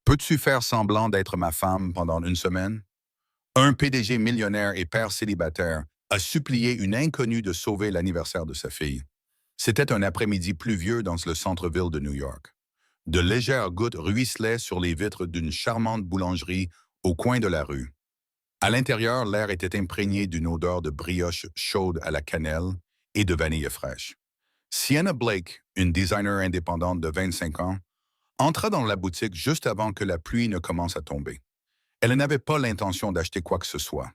Peux-tu faire semblant d'être ma femme pendant une semaine? Un PDG millionnaire et père célibataire a supplié une inconnue de sauver l'anniversaire de sa fille. C'était un après-midi pluvieux dans le centre-ville de New York. De légères gouttes ruisselaient sur les vitres d'une charmante boulangerie au coin de la rue. À l'intérieur, l'air était imprégné d'une odeur de brioche chaude à la cannelle et de vanille fraîche. Sienna Blake, une designer indépendante de 25 ans, entra dans la boutique juste avant que la pluie ne commence à tomber. Elle n'avait pas l'intention d'acheter quoi que ce soit.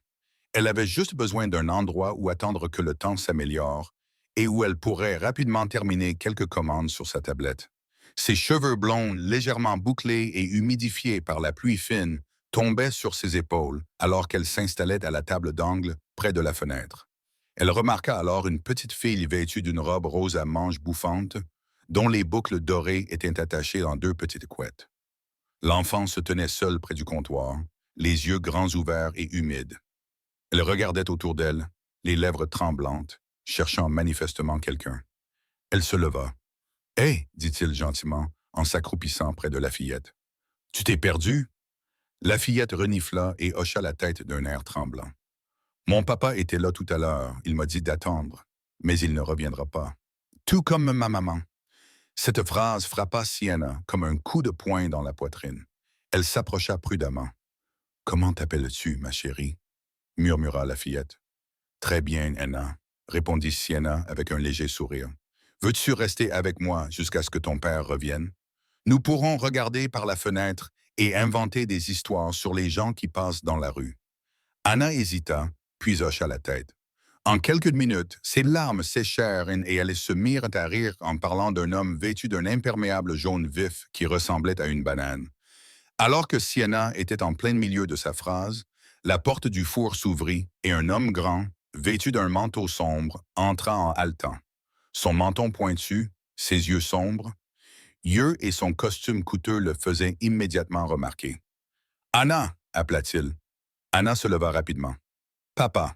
Elle avait juste besoin d'un endroit où attendre que le temps s'améliore et où elle pourrait rapidement terminer quelques commandes sur sa tablette. Ses cheveux blonds, légèrement bouclés et humidifiés par la pluie fine, tombaient sur ses épaules alors qu'elle s'installait à la table d'angle près de la fenêtre. Elle remarqua alors une petite fille vêtue d'une robe rose à manches bouffantes, dont les boucles dorées étaient attachées dans deux petites couettes. L'enfant se tenait seul près du comptoir, les yeux grands ouverts et humides. Elle regardait autour d'elle, les lèvres tremblantes, cherchant manifestement quelqu'un. Elle se leva. « Hé !» dit-il gentiment, en s'accroupissant près de la fillette. « Tu t'es perdue ?» La fillette renifla et hocha la tête d'un air tremblant. « Mon papa était là tout à l'heure, il m'a dit d'attendre, mais il ne reviendra pas. Tout comme ma maman. » Cette phrase frappa Sienna comme un coup de poing dans la poitrine. Elle s'approcha prudemment. « Comment t'appelles-tu, ma chérie? » murmura la fillette. « Très bien, Anna, » répondit Sienna avec un léger sourire. « Veux-tu rester avec moi jusqu'à ce que ton père revienne? Nous pourrons regarder par la fenêtre et inventer des histoires sur les gens qui passent dans la rue. » Anna hésita, puis hocha la tête. En quelques minutes, ses larmes séchèrent et elles se mirent à rire en parlant d'un homme vêtu d'un imperméable jaune vif qui ressemblait à une banane. Alors que Sienna était en plein milieu de sa phrase, la porte du four s'ouvrit et un homme grand, vêtu d'un manteau sombre, entra en haletant. Son menton pointu, ses yeux sombres, et son costume coûteux le faisaient immédiatement remarquer. « Anna !» appela-t-il. Anna se leva rapidement. « Papa !»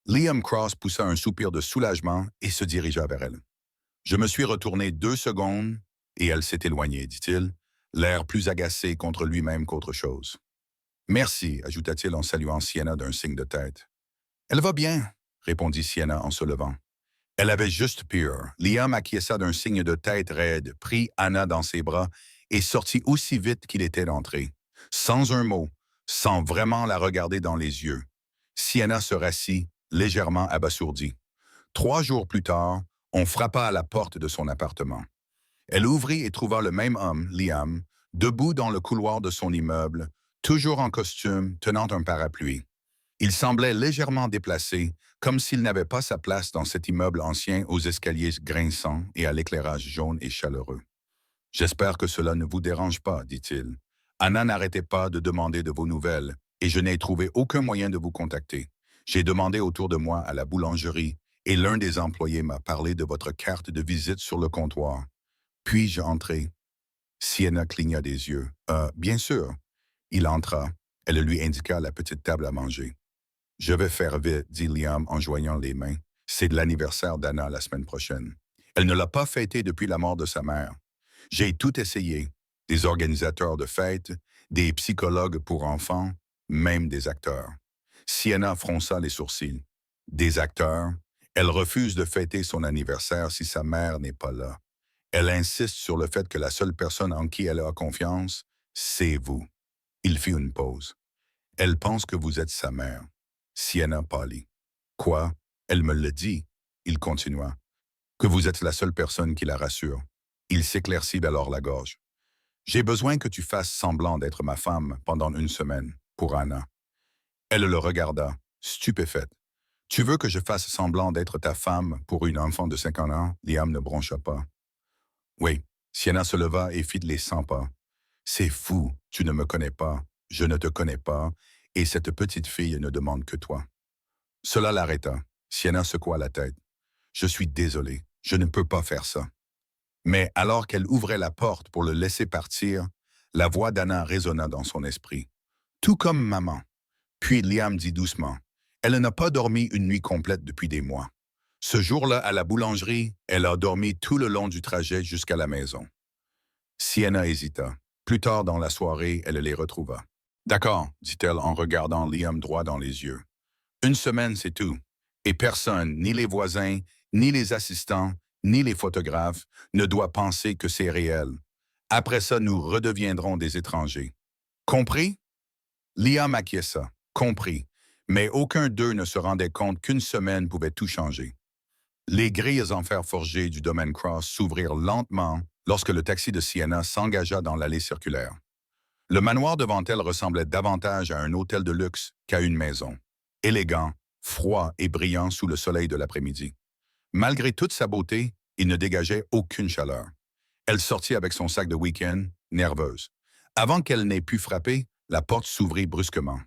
Liam Cross poussa un soupir de soulagement et se dirigea vers elle. Je me suis retourné 2 secondes et elle s'est éloignée, dit-il, l'air plus agacé contre lui-même qu'autre chose. Merci, ajouta-t-il en saluant Sienna d'un signe de tête. Elle va bien, répondit Sienna en se levant. Elle avait juste peur. Liam acquiesça d'un signe de tête raide, prit Anna dans ses bras et sortit aussi vite qu'il était entré. Sans un mot, sans vraiment la regarder dans les yeux. Sienna se rassit, légèrement abasourdie. 3 jours plus tard, on frappa à la porte de son appartement. Elle ouvrit et trouva le même homme, Liam, debout dans le couloir de son immeuble, toujours en costume, tenant un parapluie. Il semblait légèrement déplacé, comme s'il n'avait pas sa place dans cet immeuble ancien aux escaliers grinçants et à l'éclairage jaune et chaleureux. « J'espère que cela ne vous dérange pas, dit-il. Anna n'arrêtait pas de demander de vos nouvelles et je n'ai trouvé aucun moyen de vous contacter. J'ai demandé autour de moi à la boulangerie et l'un des employés m'a parlé de votre carte de visite sur le comptoir. Puis-je entrer? » Sienna cligna des yeux. « Bien sûr. » Il entra. Elle lui indiqua la petite table à manger. « Je vais faire vite, dit Liam en joignant les mains. C'est de l'anniversaire d'Anna la semaine prochaine. Elle ne l'a pas fêté depuis la mort de sa mère. J'ai tout essayé. Des organisateurs de fêtes, des psychologues pour enfants, même des acteurs. » Sienna fronça les sourcils. « Des acteurs? Elle refuse de fêter son anniversaire si sa mère n'est pas là. Elle insiste sur le fait que la seule personne en qui elle a confiance, c'est vous. » Il fit une pause. « Elle pense que vous êtes sa mère. » Sienna pâlit. « Quoi? Elle me le dit. » Il continua. « Que vous êtes la seule personne qui la rassure. » Il s'éclaircit alors la gorge. « J'ai besoin que tu fasses semblant d'être ma femme pendant une semaine, pour Anna. » Elle le regarda, stupéfaite. « Tu veux que je fasse semblant d'être ta femme pour une enfant de 50 ans? » Liam ne broncha pas. « Oui. » Sienna se leva et fit les 100 pas. « C'est fou, tu ne me connais pas, je ne te connais pas, et cette petite fille ne demande que toi. » Cela l'arrêta. Sienna secoua la tête. « Je suis désolé, je ne peux pas faire ça. » Mais alors qu'elle ouvrait la porte pour le laisser partir, la voix d'Anna résonna dans son esprit. « Tout comme maman. » Puis Liam dit doucement. « Elle n'a pas dormi une nuit complète depuis des mois. Ce jour-là, à la boulangerie, elle a dormi tout le long du trajet jusqu'à la maison. » Sienna hésita. Plus tard dans la soirée, elle les retrouva. D'accord, dit-elle en regardant Liam droit dans les yeux. Une semaine, c'est tout. Et personne, ni les voisins, ni les assistants, ni les photographes, ne doit penser que c'est réel. Après ça, nous redeviendrons des étrangers. Compris? Liam acquiesça. Compris. Mais aucun d'eux ne se rendait compte qu'une semaine pouvait tout changer. Les grilles en fer forgé du domaine Cross s'ouvrirent lentement lorsque le taxi de Sienna s'engagea dans l'allée circulaire. Le manoir devant elle ressemblait davantage à un hôtel de luxe qu'à une maison. Élégant, froid et brillant sous le soleil de l'après-midi. Malgré toute sa beauté, il ne dégageait aucune chaleur. Elle sortit avec son sac de week-end, nerveuse. Avant qu'elle n'ait pu frapper, la porte s'ouvrit brusquement.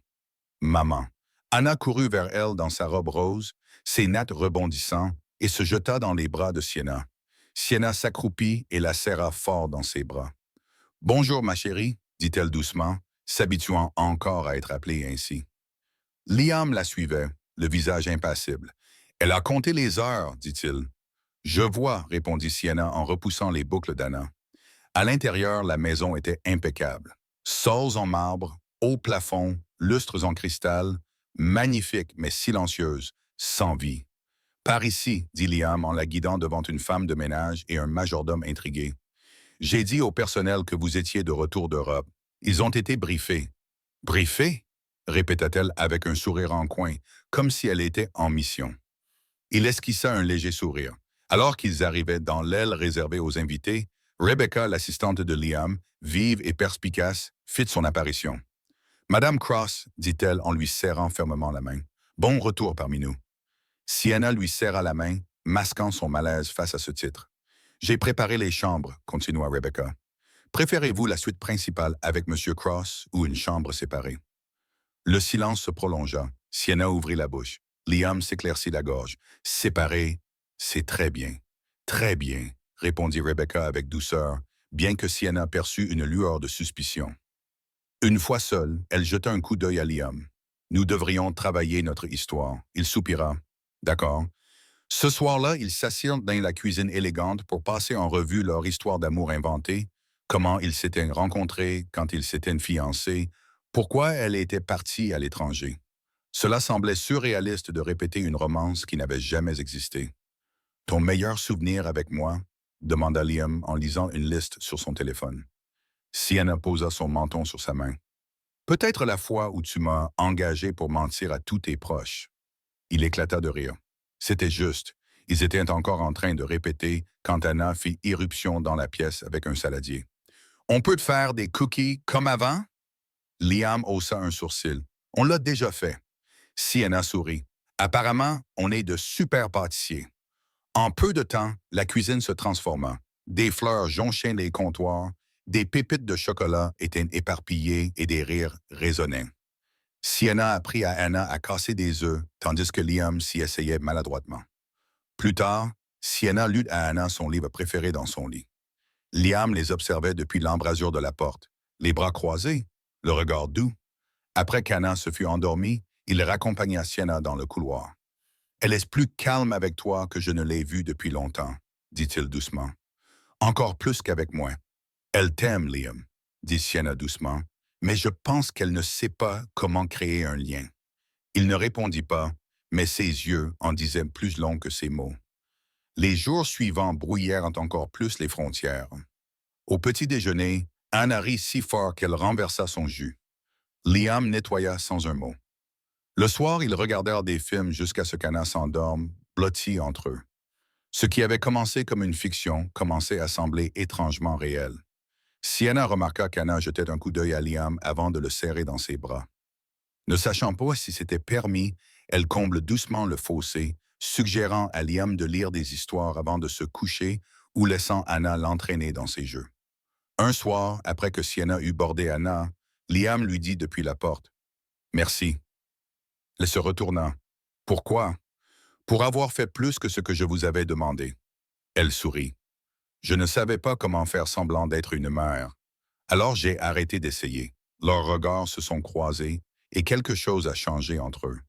Maman. Anna courut vers elle dans sa robe rose, ses nattes rebondissant, et se jeta dans les bras de Sienna. Sienna s'accroupit et la serra fort dans ses bras. « Bonjour, ma chérie », dit-elle doucement, s'habituant encore à être appelée ainsi. Liam la suivait, le visage impassible. « Elle a compté les heures, dit-il. »« Je vois, » répondit Sienna en repoussant les boucles d'Anna. À l'intérieur, la maison était impeccable. Sols en marbre, haut plafond, lustres en cristal, magnifique mais silencieuse, sans vie. « Par ici, » dit Liam en la guidant devant une femme de ménage et un majordome intrigué. « J'ai dit au personnel que vous étiez de retour d'Europe. Ils ont été briefés. »« Briefés ?» répéta-t-elle avec un sourire en coin, comme si elle était en mission. Il esquissa un léger sourire. Alors qu'ils arrivaient dans l'aile réservée aux invités, Rebecca, l'assistante de Liam, vive et perspicace, fit son apparition. « Madame Cross, » dit-elle en lui serrant fermement la main. « Bon retour parmi nous. » Sienna lui serra la main, masquant son malaise face à ce titre. « J'ai préparé les chambres, » continua Rebecca. « Préférez-vous la suite principale avec Monsieur Cross ou une chambre séparée? » Le silence se prolongea. Sienna ouvrit la bouche. Liam s'éclaircit la gorge. « Séparé, c'est très bien. Très bien, » répondit Rebecca avec douceur, bien que Sienna perçût une lueur de suspicion. Une fois seule, elle jeta un coup d'œil à Liam. « Nous devrions travailler notre histoire. » Il soupira. « D'accord. » Ce soir-là, ils s'assirent dans la cuisine élégante pour passer en revue leur histoire d'amour inventée, comment ils s'étaient rencontrés, quand ils s'étaient fiancés, pourquoi elle était partie à l'étranger. Cela semblait surréaliste de répéter une romance qui n'avait jamais existé. « Ton meilleur souvenir avec moi ?» demanda Liam en lisant une liste sur son téléphone. Sienna posa son menton sur sa main. « Peut-être la fois où tu m'as engagé pour mentir à tous tes proches. » Il éclata de rire. C'était juste. Ils étaient encore en train de répéter quand Anna fit irruption dans la pièce avec un saladier. « On peut te faire des cookies comme avant? » Liam haussa un sourcil. « On l'a déjà fait. » Sienna sourit. « Apparemment, on est de super pâtissiers. » En peu de temps, la cuisine se transforma. Des fleurs jonchaient les comptoirs, des pépites de chocolat étaient éparpillées et des rires résonnaient. Sienna apprit à Anna à casser des œufs, tandis que Liam s'y essayait maladroitement. Plus tard, Sienna lut à Anna son livre préféré dans son lit. Liam les observait depuis l'embrasure de la porte, les bras croisés, le regard doux. Après qu'Anna se fut endormie, il raccompagna Sienna dans le couloir. « Elle est plus calme avec toi que je ne l'ai vue depuis longtemps, » dit-il doucement. « Encore plus qu'avec moi. »« Elle t'aime, Liam, » dit Sienna doucement, « mais je pense qu'elle ne sait pas comment créer un lien. » Il ne répondit pas, mais ses yeux en disaient plus long que ses mots. Les jours suivants brouillèrent encore plus les frontières. Au petit déjeuner, Anna rit si fort qu'elle renversa son jus. Liam nettoya sans un mot. Le soir, ils regardèrent des films jusqu'à ce qu'Anna s'endorme, blottie entre eux. Ce qui avait commencé comme une fiction commençait à sembler étrangement réel. Sienna remarqua qu'Anna jetait un coup d'œil à Liam avant de le serrer dans ses bras. Ne sachant pas si c'était permis, elle comble doucement le fossé, suggérant à Liam de lire des histoires avant de se coucher ou laissant Anna l'entraîner dans ses jeux. Un soir, après que Sienna eut bordé Anna, Liam lui dit depuis la porte « Merci ». Elle se retourna. « Pourquoi ?»« Pour avoir fait plus que ce que je vous avais demandé. » Elle sourit. « Je ne savais pas comment faire semblant d'être une mère. Alors j'ai arrêté d'essayer. » Leurs regards se sont croisés et quelque chose a changé entre eux.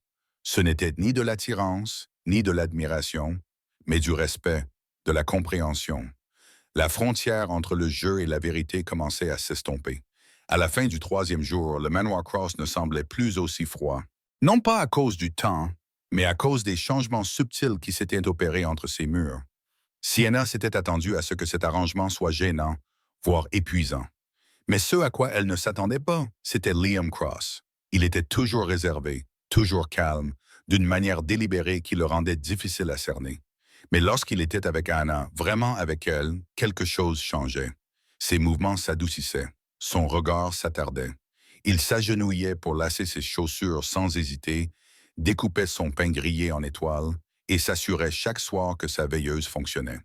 Ce n'était ni de l'attirance, ni de l'admiration, mais du respect, de la compréhension. La frontière entre le jeu et la vérité commençait à s'estomper. À la fin du troisième jour, le Manoir Cross ne semblait plus aussi froid. Non pas à cause du temps, mais à cause des changements subtils qui s'étaient opérés entre ces murs. Sienna s'était attendue à ce que cet arrangement soit gênant, voire épuisant. Mais ce à quoi elle ne s'attendait pas, c'était Liam Cross. Il était toujours réservé, toujours calme, d'une manière délibérée qui le rendait difficile à cerner. Mais lorsqu'il était avec Anna, vraiment avec elle, quelque chose changeait. Ses mouvements s'adoucissaient, son regard s'attardait. Il s'agenouillait pour lasser ses chaussures sans hésiter, découpait son pain grillé en étoiles et s'assurait chaque soir que sa veilleuse fonctionnait.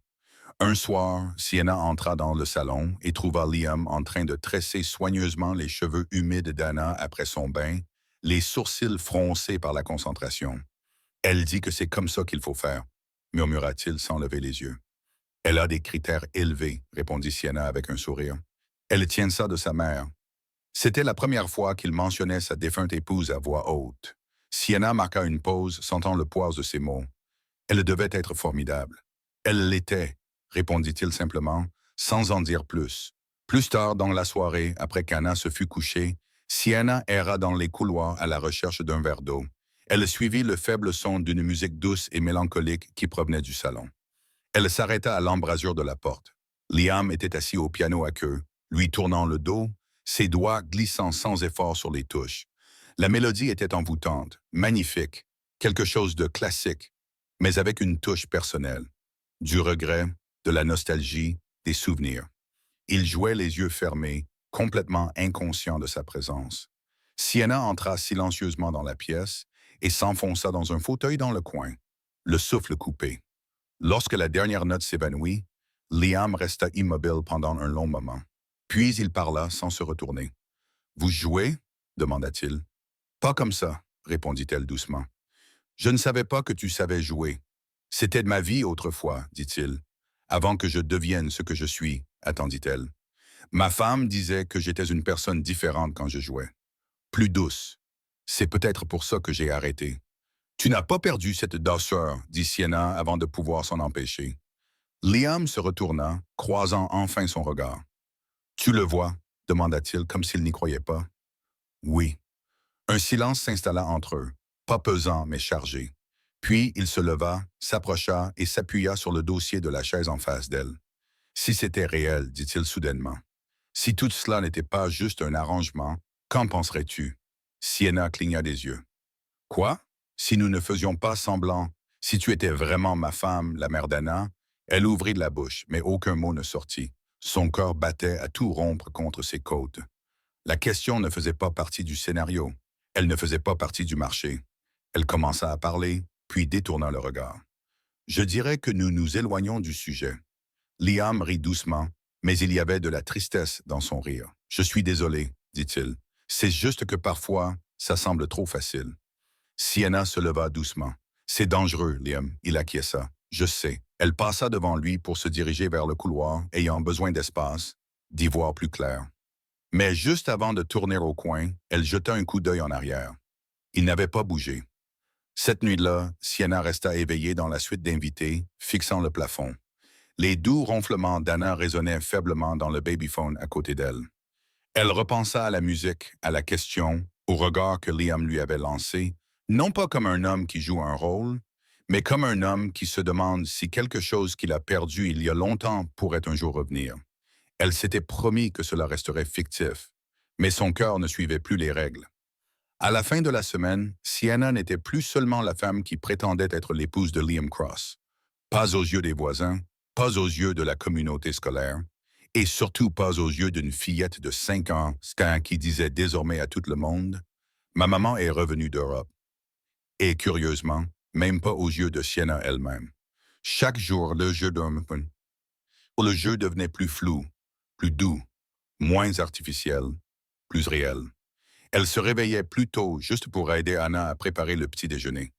Un soir, Sienna entra dans le salon et trouva Liam en train de tresser soigneusement les cheveux humides d'Anna après son bain, les sourcils froncés par la concentration. Elle dit que c'est comme ça qu'il faut faire, murmura-t-il sans lever les yeux. Elle a des critères élevés, répondit Sienna avec un sourire. Elle tient ça de sa mère. C'était la première fois qu'il mentionnait sa défunte épouse à voix haute. Sienna marqua une pause, sentant le poids de ses mots. Elle devait être formidable. Elle l'était, répondit-il simplement, sans en dire plus. Plus tard dans la soirée, après qu'Anna se fut couchée, Sienna erra dans les couloirs à la recherche d'un verre d'eau. Elle suivit le faible son d'une musique douce et mélancolique qui provenait du salon. Elle s'arrêta à l'embrasure de la porte. Liam était assis au piano à queue, lui tournant le dos, ses doigts glissant sans effort sur les touches. La mélodie était envoûtante, magnifique, quelque chose de classique, mais avec une touche personnelle. Du regret, de la nostalgie, des souvenirs. Il jouait les yeux fermés, complètement inconscient de sa présence. Sienna entra silencieusement dans la pièce et s'enfonça dans un fauteuil dans le coin, le souffle coupé. Lorsque la dernière note s'évanouit, Liam resta immobile pendant un long moment. Puis il parla sans se retourner. « Vous jouez » demanda-t-il. « Pas comme ça » répondit-elle doucement. « Je ne savais pas que tu savais jouer. C'était de ma vie autrefois, dit-il. Avant que je devienne ce que je suis, attendit-elle. Ma femme disait que j'étais une personne différente quand je jouais. Plus douce. C'est peut-être pour ça que j'ai arrêté. Tu n'as pas perdu cette douceur, dit Sienna avant de pouvoir s'en empêcher. Liam se retourna, croisant enfin son regard. Tu le vois, demanda-t-il comme s'il n'y croyait pas. Oui. Un silence s'installa entre eux, pas pesant mais chargé. Puis il se leva, s'approcha et s'appuya sur le dossier de la chaise en face d'elle. Si c'était réel, dit-il soudainement. Si tout cela n'était pas juste un arrangement, qu'en penserais-tu? Sienna cligna des yeux. Quoi? Si nous ne faisions pas semblant, si tu étais vraiment ma femme, la mère d'Anna, elle ouvrit la bouche, mais aucun mot ne sortit. Son cœur battait à tout rompre contre ses côtes. La question ne faisait pas partie du scénario. Elle ne faisait pas partie du marché. Elle commença à parler, puis détourna le regard. Je dirais que nous nous éloignons du sujet. Liam rit doucement, mais il y avait de la tristesse dans son rire. Je suis désolé, dit-il. C'est juste que parfois, ça semble trop facile. Sienna se leva doucement. C'est dangereux, Liam, il acquiesça. Je sais. Elle passa devant lui pour se diriger vers le couloir, ayant besoin d'espace, d'y voir plus clair. Mais juste avant de tourner au coin, elle jeta un coup d'œil en arrière. Il n'avait pas bougé. Cette nuit-là, Sienna resta éveillée dans la suite d'invités, fixant le plafond. Les doux ronflements d'Anna résonnaient faiblement dans le babyphone à côté d'elle. Elle repensa à la musique, à la question, au regard que Liam lui avait lancé, non pas comme un homme qui joue un rôle, mais comme un homme qui se demande si quelque chose qu'il a perdu il y a longtemps pourrait un jour revenir. Elle s'était promis que cela resterait fictif, mais son cœur ne suivait plus les règles. À la fin de la semaine, Sienna n'était plus seulement la femme qui prétendait être l'épouse de Liam Cross. Pas aux yeux des voisins, pas aux yeux de la communauté scolaire, et surtout pas aux yeux d'une fillette de 5 ans qui disait désormais à tout le monde « Ma maman est revenue d'Europe ». Et curieusement, même pas aux yeux de Sienna elle-même. Chaque jour, le jeu devenait plus flou, plus doux, moins artificiel, plus réel. Elle se réveillait plus tôt juste pour aider Anna à préparer le petit déjeuner.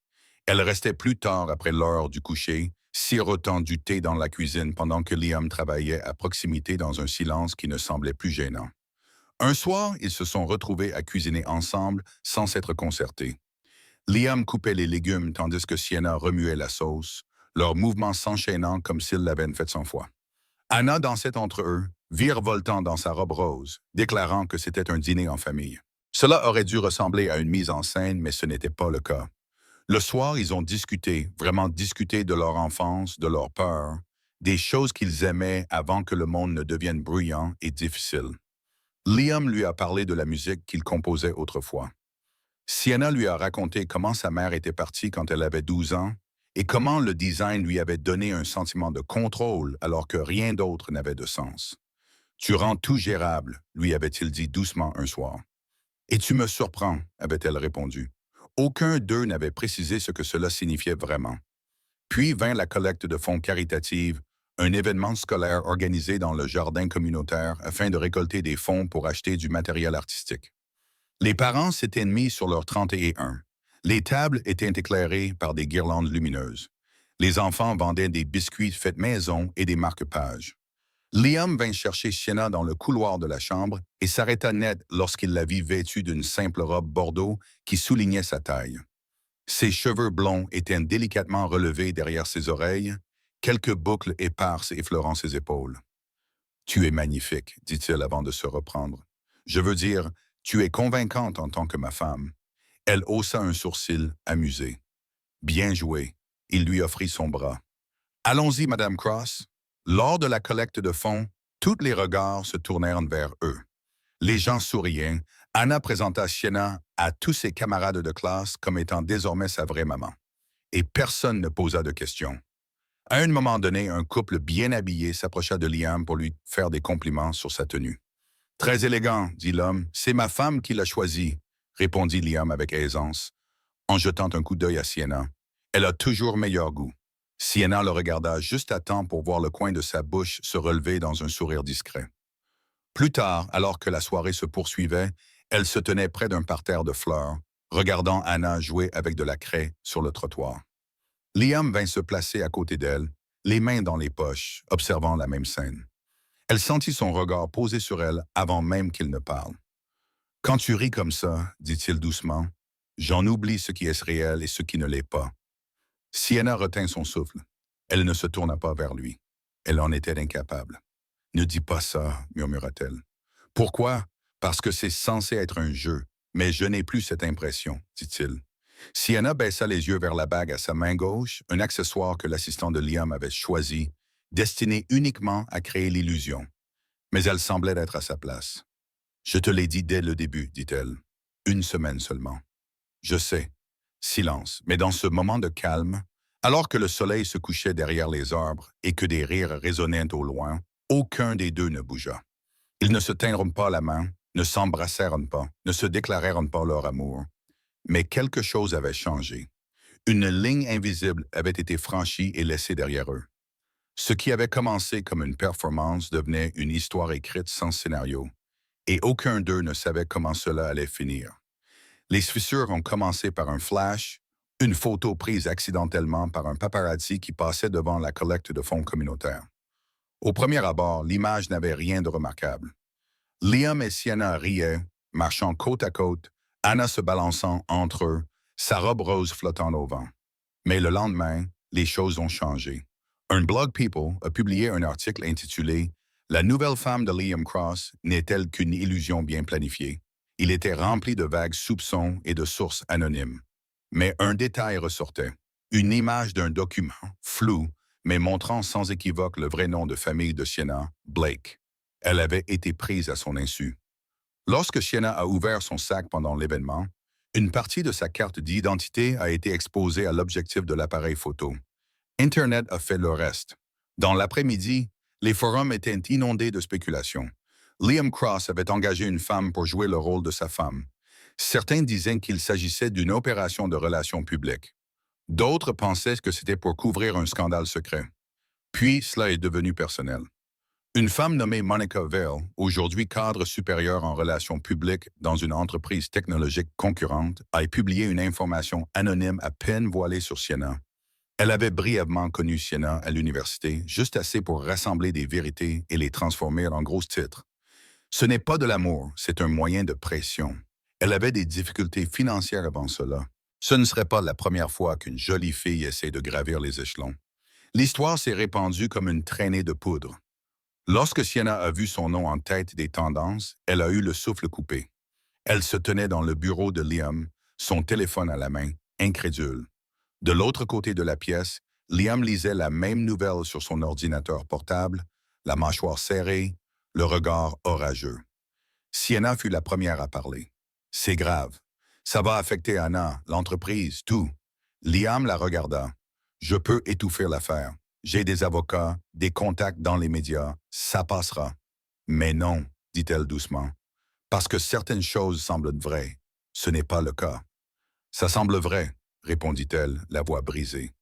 Elle restait plus tard après l'heure du coucher, sirotant du thé dans la cuisine pendant que Liam travaillait à proximité dans un silence qui ne semblait plus gênant. Un soir, ils se sont retrouvés à cuisiner ensemble sans s'être concertés. Liam coupait les légumes tandis que Sienna remuait la sauce, leurs mouvements s'enchaînant comme s'ils l'avaient fait 100 fois. Anna dansait entre eux, virevoltant dans sa robe rose, déclarant que c'était un dîner en famille. Cela aurait dû ressembler à une mise en scène, mais ce n'était pas le cas. Le soir, ils ont discuté, vraiment discuté de leur enfance, de leur peur, des choses qu'ils aimaient avant que le monde ne devienne bruyant et difficile. Liam lui a parlé de la musique qu'il composait autrefois. Sienna lui a raconté comment sa mère était partie quand elle avait 12 ans et comment le design lui avait donné un sentiment de contrôle alors que rien d'autre n'avait de sens. Tu rends tout gérable, lui avait-il dit doucement un soir. Et tu me surprends, avait-elle répondu. Aucun d'eux n'avait précisé ce que cela signifiait vraiment. Puis vint la collecte de fonds caritative, un événement scolaire organisé dans le jardin communautaire afin de récolter des fonds pour acheter du matériel artistique. Les parents s'étaient mis sur leur 31. Les tables étaient éclairées par des guirlandes lumineuses. Les enfants vendaient des biscuits faits maison et des marque-pages. Liam vint chercher Sienna dans le couloir de la chambre et s'arrêta net lorsqu'il la vit vêtue d'une simple robe bordeaux qui soulignait sa taille. Ses cheveux blonds étaient délicatement relevés derrière ses oreilles, quelques boucles éparses effleurant ses épaules. Tu es magnifique, dit-il avant de se reprendre. Je veux dire, tu es convaincante en tant que ma femme. Elle haussa un sourcil, amusé. Bien joué. Il lui offrit son bras. Allons-y, Madame Cross. Lors de la collecte de fonds, tous les regards se tournèrent vers eux. Les gens souriaient. Anna présenta Sienna à tous ses camarades de classe comme étant désormais sa vraie maman. Et personne ne posa de questions. À un moment donné, un couple bien habillé s'approcha de Liam pour lui faire des compliments sur sa tenue. Très élégant, dit l'homme. C'est ma femme qui l'a choisi, répondit Liam avec aisance, en jetant un coup d'œil à Sienna. Elle a toujours meilleur goût. Sienna le regarda juste à temps pour voir le coin de sa bouche se relever dans un sourire discret. Plus tard, alors que la soirée se poursuivait, elle se tenait près d'un parterre de fleurs, regardant Anna jouer avec de la craie sur le trottoir. Liam vint se placer à côté d'elle, les mains dans les poches, observant la même scène. Elle sentit son regard posé sur elle avant même qu'il ne parle. « Quand tu ris comme ça, dit-il doucement, j'en oublie ce qui est réel et ce qui ne l'est pas. » Sienna retint son souffle. Elle ne se tourna pas vers lui. Elle en était incapable. « Ne dis pas ça, murmura-t-elle. « Pourquoi? Parce que c'est censé être un jeu, mais je n'ai plus cette impression, dit-il. Sienna baissa les yeux vers la bague à sa main gauche, un accessoire que l'assistant de Liam avait choisi, destiné uniquement à créer l'illusion. Mais elle semblait être à sa place. « Je te l'ai dit dès le début, dit-elle. Une semaine seulement. » « Je sais. » Silence. Mais dans ce moment de calme, alors que le soleil se couchait derrière les arbres et que des rires résonnaient au loin, aucun des deux ne bougea. Ils ne se tinrent pas la main, ne s'embrassèrent pas, ne se déclarèrent pas leur amour. Mais quelque chose avait changé. Une ligne invisible avait été franchie et laissée derrière eux. Ce qui avait commencé comme une performance devenait une histoire écrite sans scénario, et aucun d'eux ne savait comment cela allait finir. Les fissures ont commencé par un flash, une photo prise accidentellement par un paparazzi qui passait devant la collecte de fonds communautaires. Au premier abord, l'image n'avait rien de remarquable. Liam et Sienna riaient, marchant côte à côte, Anna se balançant entre eux, sa robe rose flottant au vent. Mais le lendemain, les choses ont changé. Un blog People a publié un article intitulé « La nouvelle femme de Liam Cross n'est-elle qu'une illusion bien planifiée ?» Il était rempli de vagues soupçons et de sources anonymes. Mais un détail ressortait. Une image d'un document, flou, mais montrant sans équivoque le vrai nom de famille de Sienna, Blake. Elle avait été prise à son insu. Lorsque Sienna a ouvert son sac pendant l'événement, une partie de sa carte d'identité a été exposée à l'objectif de l'appareil photo. Internet a fait le reste. Dans l'après-midi, les forums étaient inondés de spéculations. Liam Cross avait engagé une femme pour jouer le rôle de sa femme. Certains disaient qu'il s'agissait d'une opération de relations publiques. D'autres pensaient que c'était pour couvrir un scandale secret. Puis, cela est devenu personnel. Une femme nommée Monica Vale, aujourd'hui cadre supérieur en relations publiques dans une entreprise technologique concurrente, a publié une information anonyme à peine voilée sur Sienna. Elle avait brièvement connu Sienna à l'université, juste assez pour rassembler des vérités et les transformer en gros titres. Ce n'est pas de l'amour, c'est un moyen de pression. Elle avait des difficultés financières avant cela. Ce ne serait pas la première fois qu'une jolie fille essaie de gravir les échelons. L'histoire s'est répandue comme une traînée de poudre. Lorsque Sienna a vu son nom en tête des tendances, elle a eu le souffle coupé. Elle se tenait dans le bureau de Liam, son téléphone à la main, incrédule. De l'autre côté de la pièce, Liam lisait la même nouvelle sur son ordinateur portable, la mâchoire serrée, le regard orageux. Sienna fut la première à parler. C'est grave. Ça va affecter Anna, l'entreprise, tout. Liam la regarda. Je peux étouffer l'affaire. J'ai des avocats, des contacts dans les médias. Ça passera. Mais non, dit-elle doucement. Parce que certaines choses semblent vraies. Ce n'est pas le cas. Ça semble vrai, répondit-elle, la voix brisée.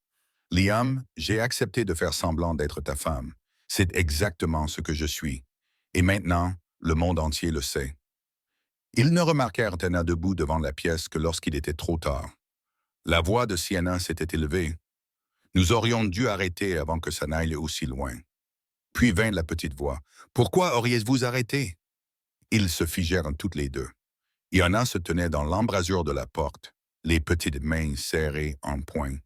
Liam, j'ai accepté de faire semblant d'être ta femme. C'est exactement ce que je suis. Et maintenant, le monde entier le sait. Ils ne remarquèrent Anna debout devant la pièce que lorsqu'il était trop tard. La voix de Sienna s'était élevée. Nous aurions dû arrêter avant que ça n'aille aussi loin. Puis vint la petite voix. Pourquoi auriez-vous arrêté? Ils se figèrent toutes les deux. Anna se tenait dans l'embrasure de la porte, les petites mains serrées en poing.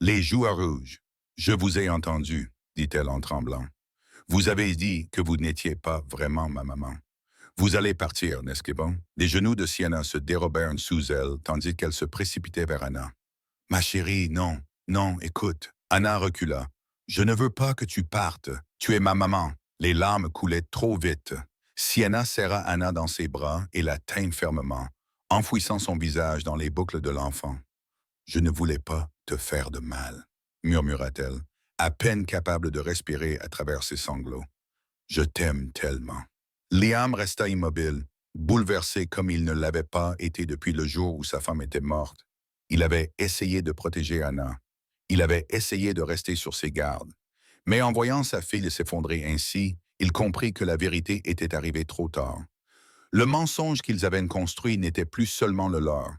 Les joues à rouge. Je vous ai entendu, dit-elle en tremblant. Vous avez dit que vous n'étiez pas vraiment ma maman. Vous allez partir, n'est-ce que bon? Les genoux de Sienna se dérobèrent sous elle, tandis qu'elle se précipitait vers Anna. Ma chérie, non, non, écoute. Anna recula. Je ne veux pas que tu partes. Tu es ma maman. Les larmes coulaient trop vite. Sienna serra Anna dans ses bras et la tint fermement, enfouissant son visage dans les boucles de l'enfant. Je ne voulais pas te faire de mal, murmura-t-elle, à peine capable de respirer à travers ses sanglots. Je t'aime tellement. Liam resta immobile, bouleversé comme il ne l'avait pas été depuis le jour où sa femme était morte. Il avait essayé de protéger Anna. Il avait essayé de rester sur ses gardes. Mais en voyant sa fille s'effondrer ainsi, il comprit que la vérité était arrivée trop tard. Le mensonge qu'ils avaient construit n'était plus seulement le leur.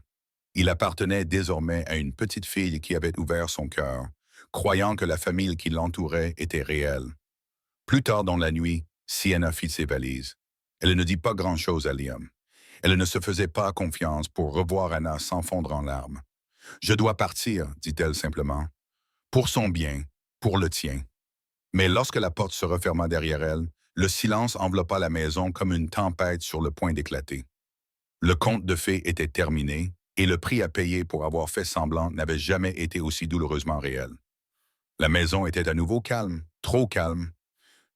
Il appartenait désormais à une petite fille qui avait ouvert son cœur, croyant que la famille qui l'entourait était réelle. Plus tard dans la nuit, Sienna fit ses valises. Elle ne dit pas grand-chose à Liam. Elle ne se faisait pas confiance pour revoir Anna s'enfondre en larmes. « Je dois partir, dit-elle simplement. Pour son bien, pour le tien. » Mais lorsque la porte se referma derrière elle, le silence enveloppa la maison comme une tempête sur le point d'éclater. Le conte de fées était terminé, et le prix à payer pour avoir fait semblant n'avait jamais été aussi douloureusement réel. La maison était à nouveau calme, trop calme.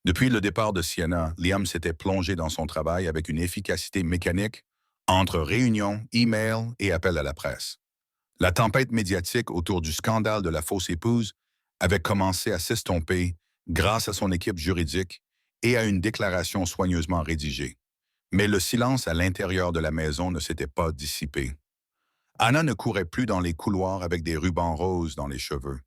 Depuis le départ de Sienna, Liam s'était plongé dans son travail avec une efficacité mécanique entre réunions, emails et appels à la presse. La tempête médiatique autour du scandale de la fausse épouse avait commencé à s'estomper grâce à son équipe juridique et à une déclaration soigneusement rédigée. Mais le silence à l'intérieur de la maison ne s'était pas dissipé. Anna ne courait plus dans les couloirs avec des rubans roses dans les cheveux.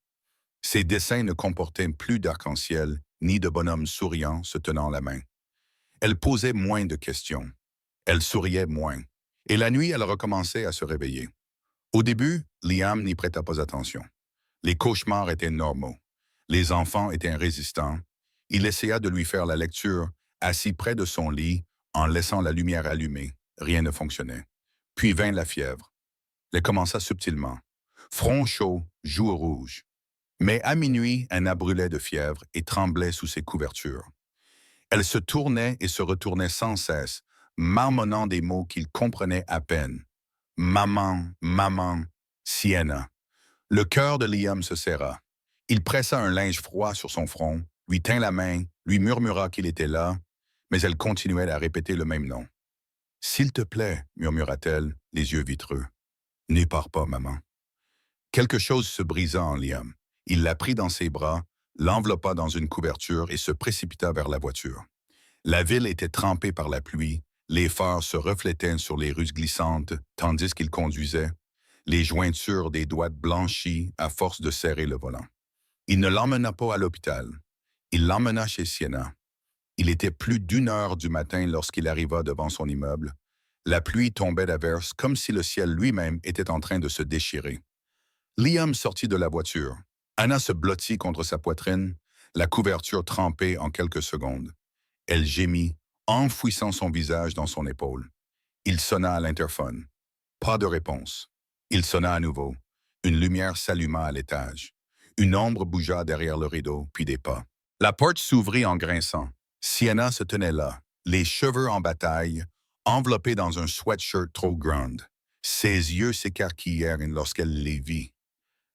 Ses dessins ne comportaient plus d'arc-en-ciel ni de bonhommes souriants se tenant la main. Elle posait moins de questions. Elle souriait moins. Et la nuit, elle recommençait à se réveiller. Au début, Liam n'y prêta pas attention. Les cauchemars étaient normaux. Les enfants étaient résistants. Il essaya de lui faire la lecture, assis près de son lit, en laissant la lumière allumée. Rien ne fonctionnait. Puis vint la fièvre. Elle commença subtilement. Front chaud, joues rouges. Mais à minuit, Anna brûlait de fièvre et tremblait sous ses couvertures. Elle se tournait et se retournait sans cesse, marmonnant des mots qu'il comprenait à peine. Maman, maman, Sienna. Le cœur de Liam se serra. Il pressa un linge froid sur son front, lui tint la main, lui murmura qu'il était là, mais elle continuait à répéter le même nom. « S'il te plaît, murmura-t-elle, les yeux vitreux. « N'y pars pas, maman. » Quelque chose se brisa en Liam. Il la prit dans ses bras, l'enveloppa dans une couverture et se précipita vers la voiture. La ville était trempée par la pluie, les phares se reflétaient sur les rues glissantes tandis qu'il conduisait, les jointures des doigts blanchies à force de serrer le volant. Il ne l'emmena pas à l'hôpital. Il l'emmena chez Sienna. Il était plus d'1 heure du matin lorsqu'il arriva devant son immeuble. La pluie tombait d'averse comme si le ciel lui-même était en train de se déchirer. Liam sortit de la voiture. Anna se blottit contre sa poitrine, la couverture trempée en quelques secondes. Elle gémit, enfouissant son visage dans son épaule. Il sonna à l'interphone. Pas de réponse. Il sonna à nouveau. Une lumière s'alluma à l'étage. Une ombre bougea derrière le rideau, puis des pas. La porte s'ouvrit en grinçant. Sienna se tenait là, les cheveux en bataille, enveloppée dans un sweatshirt trop grand. Ses yeux s'écarquillèrent lorsqu'elle les vit.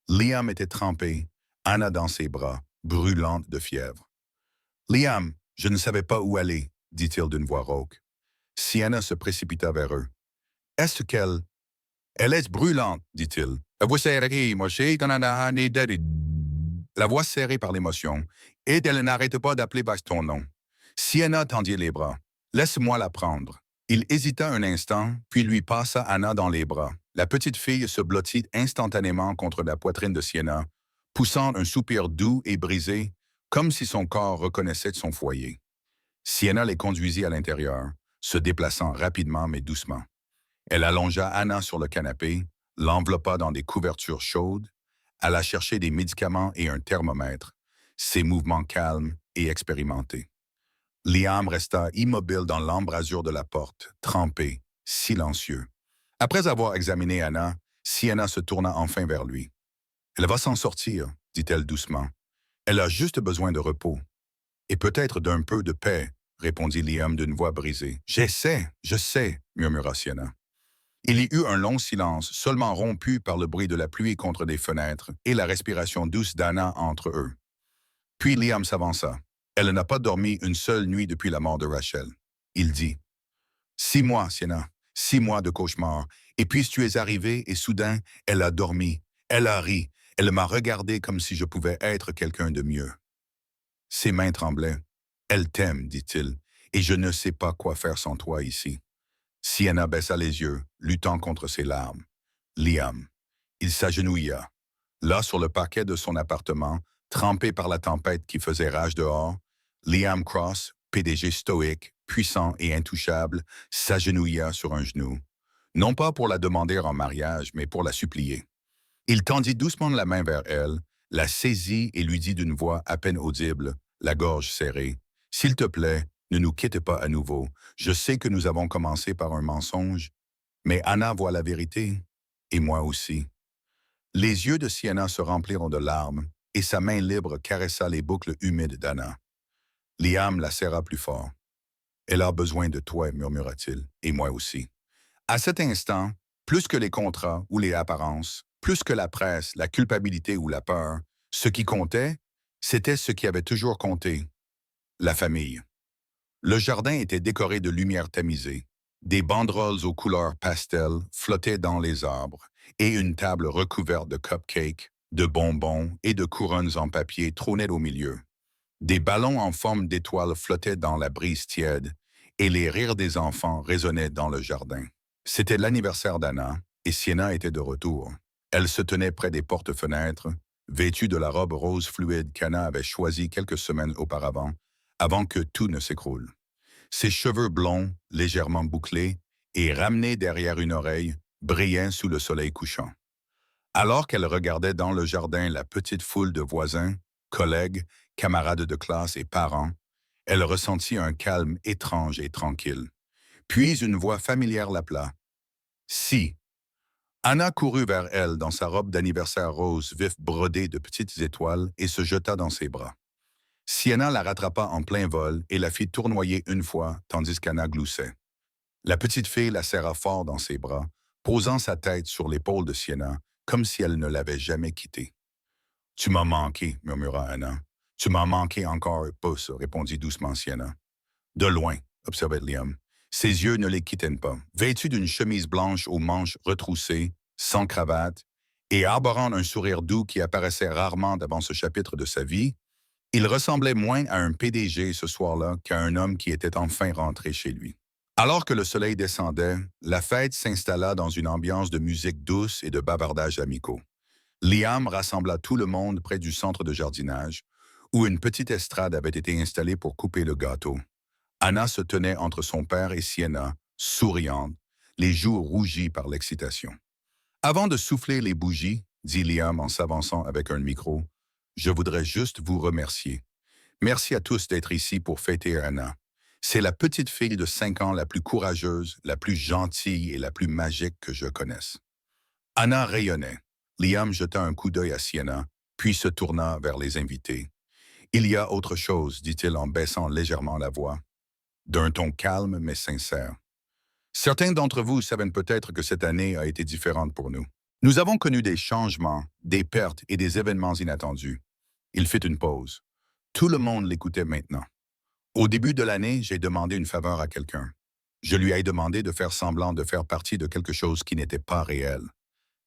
Liam était trempé, Anna dans ses bras, brûlante de fièvre. Liam, je ne savais pas où aller, dit-il d'une voix rauque. Sienna se précipita vers eux. Est-ce qu'elle... Elle est brûlante, dit-il. La voix serrée par l'émotion, et elle n'arrête pas d'appeler par ton nom. Sienna tendit les bras. Laisse-moi la prendre. Il hésita un instant, puis lui passa Anna dans les bras. La petite fille se blottit instantanément contre la poitrine de Sienna, poussant un soupir doux et brisé, comme si son corps reconnaissait son foyer. Sienna les conduisit à l'intérieur, se déplaçant rapidement mais doucement. Elle allongea Anna sur le canapé, l'enveloppa dans des couvertures chaudes, alla chercher des médicaments et un thermomètre, ses mouvements calmes et expérimentés. Liam resta immobile dans l'embrasure de la porte, trempé, silencieux. Après avoir examiné Anna, Sienna se tourna enfin vers lui. « Elle va s'en sortir, » dit-elle doucement. « Elle a juste besoin de repos. »« Et peut-être d'un peu de paix, » répondit Liam d'une voix brisée. « Je sais, » murmura Sienna. Il y eut un long silence, seulement rompu par le bruit de la pluie contre des fenêtres et la respiration douce d'Anna entre eux. Puis Liam s'avança. Elle n'a pas dormi une seule nuit depuis la mort de Rachel. Il dit, « 6 mois, Sienna, 6 mois de cauchemar. Et puis tu es arrivée et soudain, elle a dormi, elle a ri, elle m'a regardé comme si je pouvais être quelqu'un de mieux. » Ses mains tremblaient. « Elle t'aime, dit-il, et je ne sais pas quoi faire sans toi ici. » Sienna baissa les yeux, luttant contre ses larmes. Liam. Il s'agenouilla. Là, sur le parquet de son appartement, trempé par la tempête qui faisait rage dehors, Liam Cross, PDG stoïque, puissant et intouchable, s'agenouilla sur un genou. Non pas pour la demander en mariage, mais pour la supplier. Il tendit doucement la main vers elle, la saisit et lui dit d'une voix à peine audible, la gorge serrée, « S'il te plaît, ne nous quitte pas à nouveau. Je sais que nous avons commencé par un mensonge, mais Anna voit la vérité, et moi aussi. » Les yeux de Sienna se remplirent de larmes, et sa main libre caressa les boucles humides d'Anna. Liam la serra plus fort. « Elle a besoin de toi, » murmura-t-il, « et moi aussi. » À cet instant, plus que les contrats ou les apparences, plus que la presse, la culpabilité ou la peur, ce qui comptait, c'était ce qui avait toujours compté, la famille. Le jardin était décoré de lumière tamisée. Des banderoles aux couleurs pastel flottaient dans les arbres et une table recouverte de cupcakes, de bonbons et de couronnes en papier trônait au milieu. Des ballons en forme d'étoiles flottaient dans la brise tiède et les rires des enfants résonnaient dans le jardin. C'était l'anniversaire d'Anna et Sienna était de retour. Elle se tenait près des porte-fenêtres, vêtue de la robe rose fluide qu'Anna avait choisie quelques semaines auparavant, avant que tout ne s'écroule. Ses cheveux blonds, légèrement bouclés et ramenés derrière une oreille, brillaient sous le soleil couchant. Alors qu'elle regardait dans le jardin la petite foule de voisins, collègues, camarades de classe et parents, elle ressentit un calme étrange et tranquille. Puis une voix familière l'appela. « Si !» Anna courut vers elle dans sa robe d'anniversaire rose vif brodée de petites étoiles et se jeta dans ses bras. Sienna la rattrapa en plein vol et la fit tournoyer une fois, tandis qu'Anna gloussait. La petite fille la serra fort dans ses bras, posant sa tête sur l'épaule de Sienna, comme si elle ne l'avait jamais quittée. « Tu m'as manqué, » murmura Anna. « Tu m'as manqué encore un peu, » répondit doucement Sienna. « De loin, » observait Liam. Ses yeux ne les quittaient pas. Vêtu d'une chemise blanche aux manches retroussées, sans cravate, et arborant un sourire doux qui apparaissait rarement avant ce chapitre de sa vie, il ressemblait moins à un PDG ce soir-là qu'à un homme qui était enfin rentré chez lui. Alors que le soleil descendait, la fête s'installa dans une ambiance de musique douce et de bavardages amicaux. Liam rassembla tout le monde près du centre de jardinage, où une petite estrade avait été installée pour couper le gâteau. Anna se tenait entre son père et Sienna, souriante, les joues rougies par l'excitation. « Avant de souffler les bougies, » dit Liam en s'avançant avec un micro, « je voudrais juste vous remercier. Merci à tous d'être ici pour fêter Anna. C'est la petite fille de 5 ans la plus courageuse, la plus gentille et la plus magique que je connaisse. » Anna rayonnait. Liam jeta un coup d'œil à Sienna, puis se tourna vers les invités. Il y a autre chose, dit-il en baissant légèrement la voix, d'un ton calme mais sincère. Certains d'entre vous savent peut-être que cette année a été différente pour nous. Nous avons connu des changements, des pertes et des événements inattendus. Il fit une pause. Tout le monde l'écoutait maintenant. Au début de l'année, j'ai demandé une faveur à quelqu'un. Je lui ai demandé de faire semblant de faire partie de quelque chose qui n'était pas réel.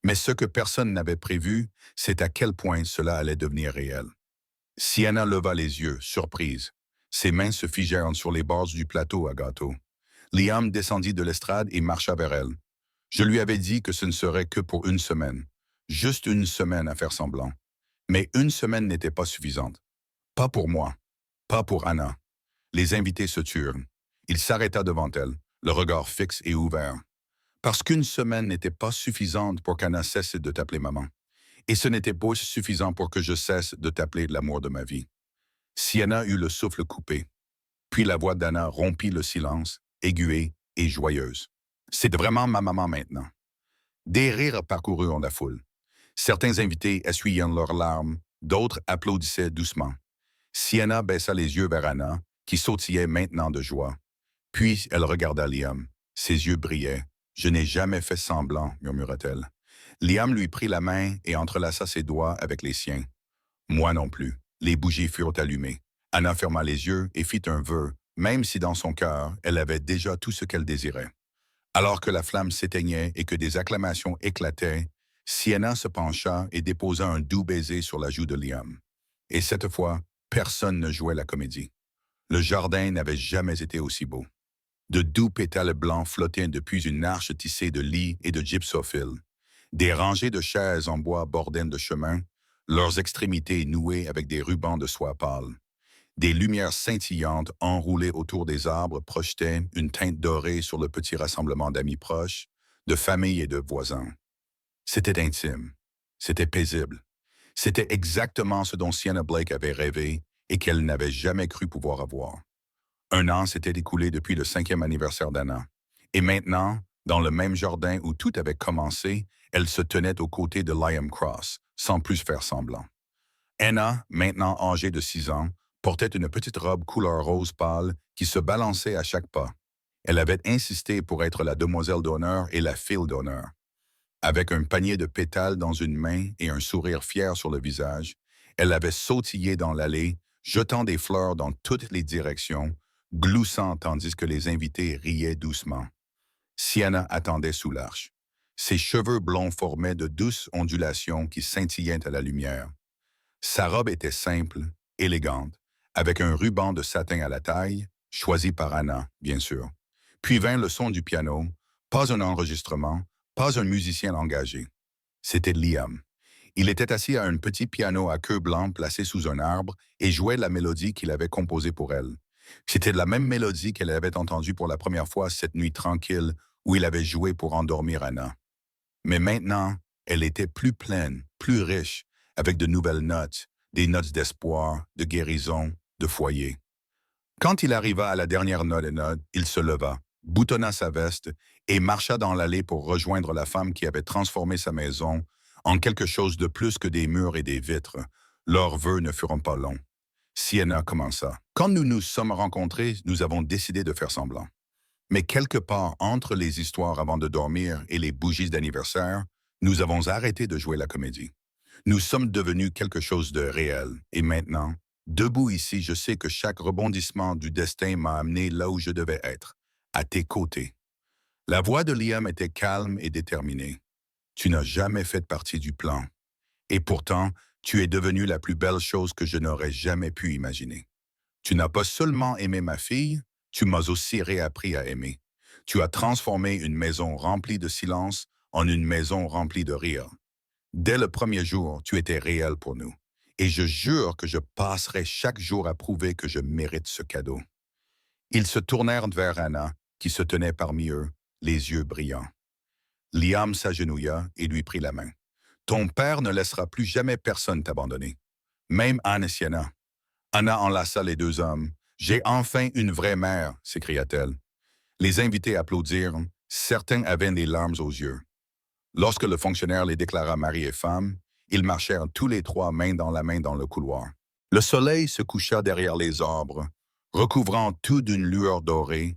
Mais ce que personne n'avait prévu, c'est à quel point cela allait devenir réel. Sienna leva les yeux, surprise. Ses mains se figèrent sur les bords du plateau à gâteau. Liam descendit de l'estrade et marcha vers elle. Je lui avais dit que ce ne serait que pour une semaine. Juste une semaine à faire semblant. Mais une semaine n'était pas suffisante. Pas pour moi. Pas pour Anna. Les invités se turent. Il s'arrêta devant elle, le regard fixe et ouvert. Parce qu'une semaine n'était pas suffisante pour qu'Anna cesse de t'appeler maman. Et ce n'était pas suffisant pour que je cesse de t'appeler l'amour de ma vie. Sienna eut le souffle coupé. Puis la voix d'Anna rompit le silence, aiguë et joyeuse. C'est vraiment ma maman maintenant. Des rires parcoururent la foule. Certains invités essuyant leurs larmes, d'autres applaudissaient doucement. Sienna baissa les yeux vers Anna, qui sautillait maintenant de joie. Puis elle regarda Liam. Ses yeux brillaient. « Je n'ai jamais fait semblant, murmura-t-elle. Liam lui prit la main et entrelaça ses doigts avec les siens. Moi non plus. Les bougies furent allumées. Anna ferma les yeux et fit un vœu, même si dans son cœur, elle avait déjà tout ce qu'elle désirait. Alors que la flamme s'éteignait et que des acclamations éclataient, Sienna se pencha et déposa un doux baiser sur la joue de Liam. Et cette fois, personne ne jouait la comédie. Le jardin n'avait jamais été aussi beau. De doux pétales blancs flottaient depuis une arche tissée de lits et de gypsophile. Des rangées de chaises en bois bordaient le chemin, leurs extrémités nouées avec des rubans de soie pâle. Des lumières scintillantes enroulées autour des arbres projetaient une teinte dorée sur le petit rassemblement d'amis proches, de familles et de voisins. C'était intime. C'était paisible. C'était exactement ce dont Sienna Blake avait rêvé et qu'elle n'avait jamais cru pouvoir avoir. Un an s'était écoulé depuis le 5e anniversaire d'Anna. Et maintenant, dans le même jardin où tout avait commencé, elle se tenait aux côtés de Liam Cross, sans plus faire semblant. Anna, maintenant âgée de 6 ans, portait une petite robe couleur rose pâle qui se balançait à chaque pas. Elle avait insisté pour être la demoiselle d'honneur et la fille d'honneur. Avec un panier de pétales dans une main et un sourire fier sur le visage, elle avait sautillé dans l'allée, jetant des fleurs dans toutes les directions, gloussant tandis que les invités riaient doucement. Sienna attendait sous l'arche. Ses cheveux blonds formaient de douces ondulations qui scintillaient à la lumière. Sa robe était simple, élégante, avec un ruban de satin à la taille, choisi par Anna, bien sûr. Puis vint le son du piano, pas un enregistrement, pas un musicien engagé. C'était Liam. Il était assis à un petit piano à queue blanc placé sous un arbre et jouait la mélodie qu'il avait composée pour elle. C'était la même mélodie qu'elle avait entendue pour la première fois cette nuit tranquille où il avait joué pour endormir Anna. Mais maintenant, elle était plus pleine, plus riche, avec de nouvelles notes, des notes d'espoir, de guérison, de foyer. Quand il arriva à la dernière note, il se leva, boutonna sa veste et marcha dans l'allée pour rejoindre la femme qui avait transformé sa maison en quelque chose de plus que des murs et des vitres. Leurs vœux ne furent pas longs. Sienna commença. Quand nous nous sommes rencontrés, nous avons décidé de faire semblant. Mais quelque part entre les histoires avant de dormir et les bougies d'anniversaire, nous avons arrêté de jouer la comédie. Nous sommes devenus quelque chose de réel. Et maintenant, debout ici, je sais que chaque rebondissement du destin m'a amené là où je devais être, à tes côtés. La voix de Liam était calme et déterminée. Tu n'as jamais fait partie du plan. Et pourtant, tu es devenue la plus belle chose que je n'aurais jamais pu imaginer. Tu n'as pas seulement aimé ma fille, tu m'as aussi réappris à aimer. Tu as transformé une maison remplie de silence en une maison remplie de rire. Dès le premier jour, tu étais réel pour nous. Et je jure que je passerai chaque jour à prouver que je mérite ce cadeau. Ils se tournèrent vers Anna, qui se tenait parmi eux, les yeux brillants. Liam s'agenouilla et lui prit la main. Ton père ne laissera plus jamais personne t'abandonner. Même Anne et Sienna. Anna enlaça les deux hommes. J'ai enfin une vraie mère, s'écria-t-elle. Les invités applaudirent. Certains avaient des larmes aux yeux. Lorsque le fonctionnaire les déclara mari et femme, ils marchèrent tous les trois main dans le couloir. Le soleil se coucha derrière les arbres, recouvrant tout d'une lueur dorée,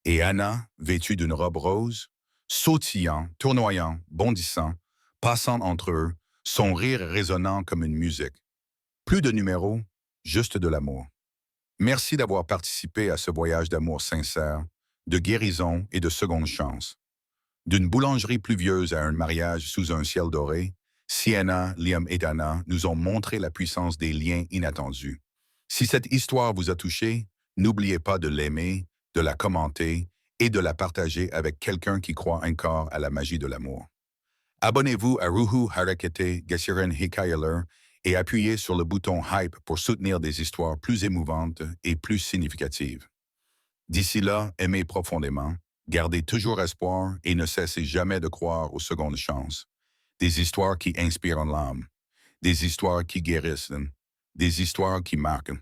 et Anna, vêtue d'une robe rose, sautillant, tournoyant, bondissant, passant entre eux, son rire résonnant comme une musique. Plus de numéros, juste de l'amour. Merci d'avoir participé à ce voyage d'amour sincère, de guérison et de seconde chance. D'une boulangerie pluvieuse à un mariage sous un ciel doré, Sienna, Liam et Dana nous ont montré la puissance des liens inattendus. Si cette histoire vous a touché, n'oubliez pas de l'aimer, de la commenter et de la partager avec quelqu'un qui croit encore à la magie de l'amour. Abonnez-vous à Ruhu Harakete Gesiren Hikayaler et appuyez sur le bouton Hype pour soutenir des histoires plus émouvantes et plus significatives. D'ici là, aimez profondément, gardez toujours espoir et ne cessez jamais de croire aux secondes chances. Des histoires qui inspirent l'âme, des histoires qui guérissent, des histoires qui marquent.